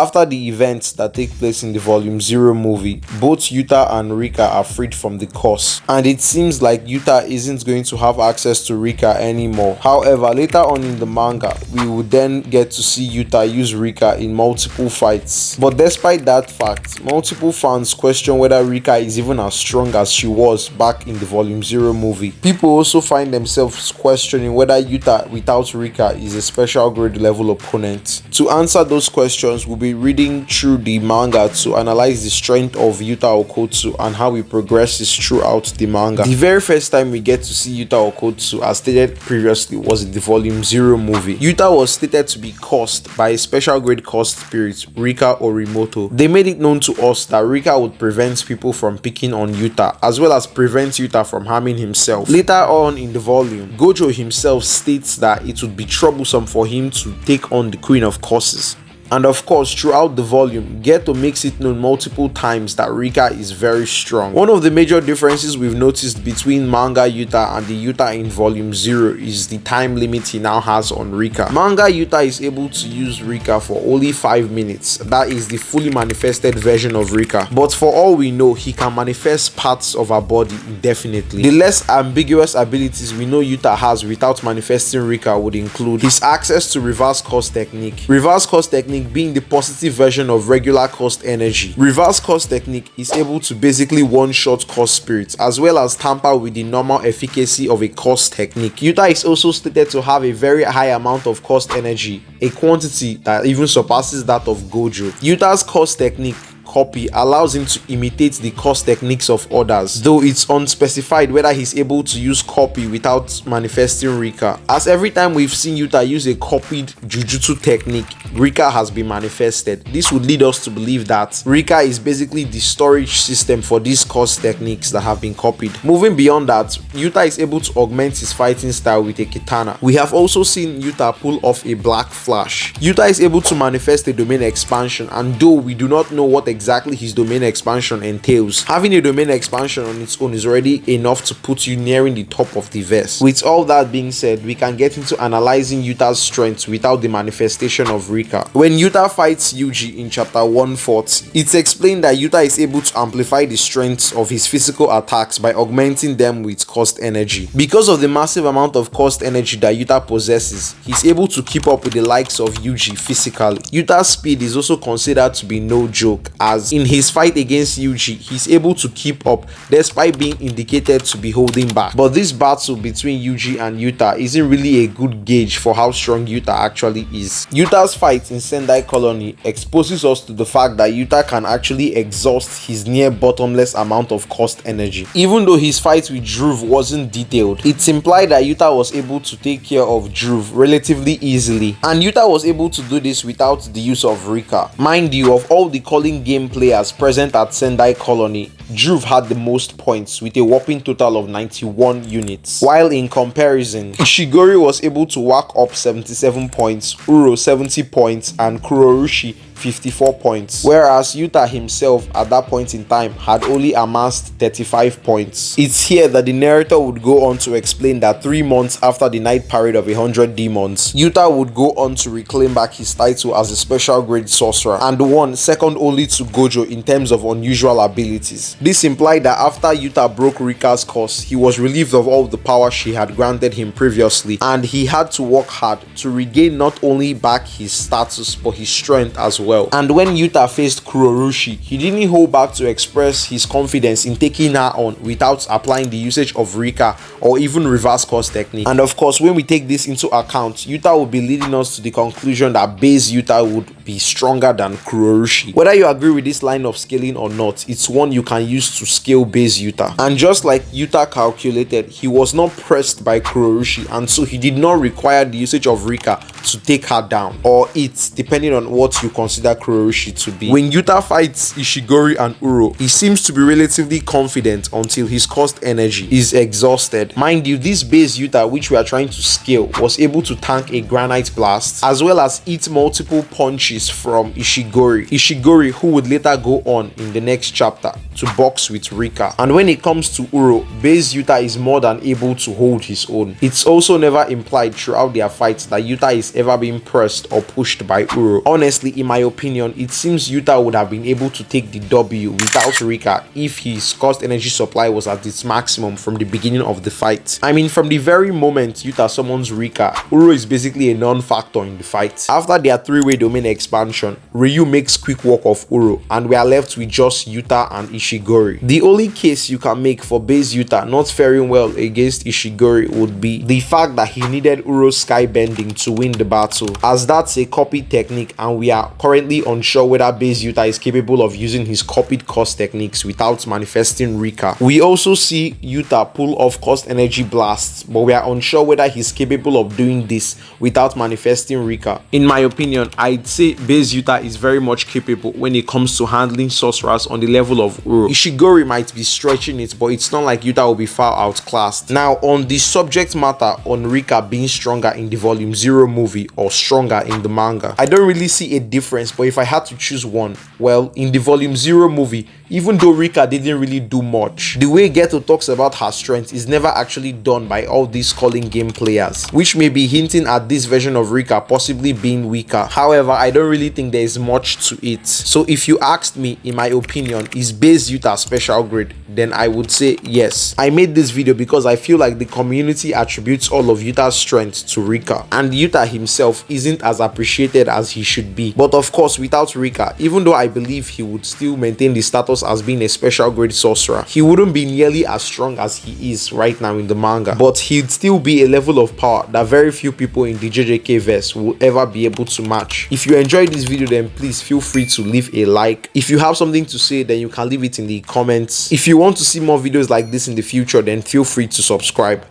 after the events that take place in the Volume 0 movie, both Yuta and Rika are freed from the curse, and it seems like Yuta isn't going to have access to Rika anymore. However, later on in the manga, we would then get to see Yuta use Rika in multiple fights. But despite that fact, multiple fans question whether Rika is even as strong as she was back in the Volume 0 movie. People also find themselves questioning whether Yuta without Rika is a special grade level opponent. To answer those questions, we'll be reading through the manga to analyze the strength of Yuta Okkotsu and how he progresses throughout the manga. The very first time we get to see Yuta Okkotsu, as stated previously, was in the Volume 0 movie. Yuta was stated to be cursed by a special grade cursed spirit, Rika Orimoto. They made it known to us that Rika would prevent people from picking on Yuta, as well as prevent Yuta from harming himself. Later on in the volume, Gojo himself states that it would be troublesome for him to take on the Queen of Curses. And of course, throughout the volume, Geto makes it known multiple times that Rika is very strong. One of the major differences we've noticed between manga Yuta and the Yuta in Volume 0 is the time limit he now has on Rika. Manga Yuta is able to use Rika for only 5 minutes. That is the fully manifested version of Rika. But for all we know, he can manifest parts of her body indefinitely. The less ambiguous abilities we know Yuta has without manifesting Rika would include his access to reverse curse technique. Reverse curse technique being the positive version of regular cursed energy. Reverse curse technique is able to basically one-shot curse spirits, as well as tamper with the normal efficacy of a curse technique. Yuta is also stated to have a very high amount of cursed energy, a quantity that even surpasses that of Gojo. Yuta's curse technique copy allows him to imitate the curse techniques of others, though it's unspecified whether he's able to use copy without manifesting Rika, as every time we've seen Yuta use a copied Jujutsu technique, Rika has been manifested. This would lead us to believe that Rika is basically the storage system for these curse techniques that have been copied. Moving beyond that, Yuta is able to augment his fighting style with a katana. We have also seen Yuta pull off a black flash. Yuta is able to manifest a domain expansion, and though we do not know what exactly his domain expansion entails, having a domain expansion on its own is already enough to put you nearing the top of the verse. With all that being said, we can get into analyzing Yuta's strength without the manifestation of Rika. When Yuta fights Yuji in chapter 140, it's explained that Yuta is able to amplify the strength of his physical attacks by augmenting them with cursed energy. Because of the massive amount of cursed energy that Yuta possesses, he's able to keep up with the likes of Yuji physically. Yuta's speed is also considered to be no joke, as in his fight against Yuji, he's able to keep up despite being indicated to be holding back. But this battle between Yuji and Yuta isn't really a good gauge for how strong Yuta actually is. Yuta's fight in Sendai Colony exposes us to the fact that Yuta can actually exhaust his near bottomless amount of cursed energy. Even though his fight with Dhruv wasn't detailed, it's implied that Yuta was able to take care of Dhruv relatively easily, and Yuta was able to do this without the use of Rika. Mind you, of all the calling game players present at Sendai Colony, Dhruv had the most points with a whopping total of 91 units, while in comparison, Ishigori was able to whack up 77 points, Uro 70 points, and Kurorushi 54 points, whereas Yuta himself at that point in time had only amassed 35 points. It's here that the narrator would go on to explain that 3 months after the night parade of 100 demons, Yuta would go on to reclaim back his title as a special grade sorcerer, and won second only to Gojo in terms of unusual abilities. This implied that after Yuta broke Rika's curse, he was relieved of all the power she had granted him previously, and he had to work hard to regain not only back his status but his strength as well. And when Yuta faced Kurorushi, he didn't hold back to express his confidence in taking her on without applying the usage of Rika or even reverse curse technique. And of course, when we take this into account, Yuta will be leading us to the conclusion that base Yuta would be stronger than Kurorushi. Whether you agree with this line of scaling or not, it's one you can use to scale base Yuta. And just like Yuta calculated, he was not pressed by Kurorushi, and so he did not require the usage of Rika to take her down, or it, depending on what you consider Kurorushi to be. When Yuta fights Ishigori and Uro, he seems to be relatively confident until his cursed energy is exhausted. Mind you, this base Yuta which we are trying to scale was able to tank a granite blast, as well as eat multiple punches from Ishigori, who would later go on in the next chapter to box with Rika. And when it comes to Uro, base Yuta is more than able to hold his own. It's also never implied throughout their fights that Yuta is buttons ever been pressed or pushed by Uro. Honestly, in my opinion, it seems Yuta would have been able to take the W without Rika if his cost energy supply was at its maximum from the beginning of the fight. I mean, from the very moment Yuta summons Rika, Uro is basically a non-factor in the fight. After their three-way domain expansion, Ryu makes quick work of Uro, and we are left with just Yuta and Ishigori. The only case you can make for base Yuta not faring well against Ishigori would be the fact that he needed Uro's sky bending to win the battle, as that's a copied technique and we are currently unsure whether base Yuta is capable of using his copied cost techniques without manifesting Rika. We also see Yuta pull off cost energy blasts, but we are unsure whether he's capable of doing this without manifesting Rika. In my opinion, I'd say base Yuta is very much capable when it comes to handling sorcerers on the level of Uro. Ishigori might be stretching it, but it's not like Yuta will be far outclassed. Now, on the subject matter on Rika being stronger in the Volume 0 movie or stronger in the manga, I don't really see a difference, but if I had to choose one, well, in the Volume 0 movie, even though Rika didn't really do much, the way Geto talks about her strength is never actually done by all these calling game players, which may be hinting at this version of Rika possibly being weaker. However, I don't really think there is much to it. So if you asked me, in my opinion, is base Yuta special grade, then I would say yes. I made this video because I feel like the community attributes all of Yuta's strength to Rika, and Yuta himself isn't as appreciated as he should be. But of course, without Rika, even though I believe he would still maintain the status as being a special grade sorcerer, he wouldn't be nearly as strong as he is right now in the manga, but he'd still be a level of power that very few people in the JJK verse will ever be able to match. If you enjoyed this video, then please feel free to leave a like. If you have something to say, then you can leave it in the comments. If you want to see more videos like this in the future, then feel free to subscribe.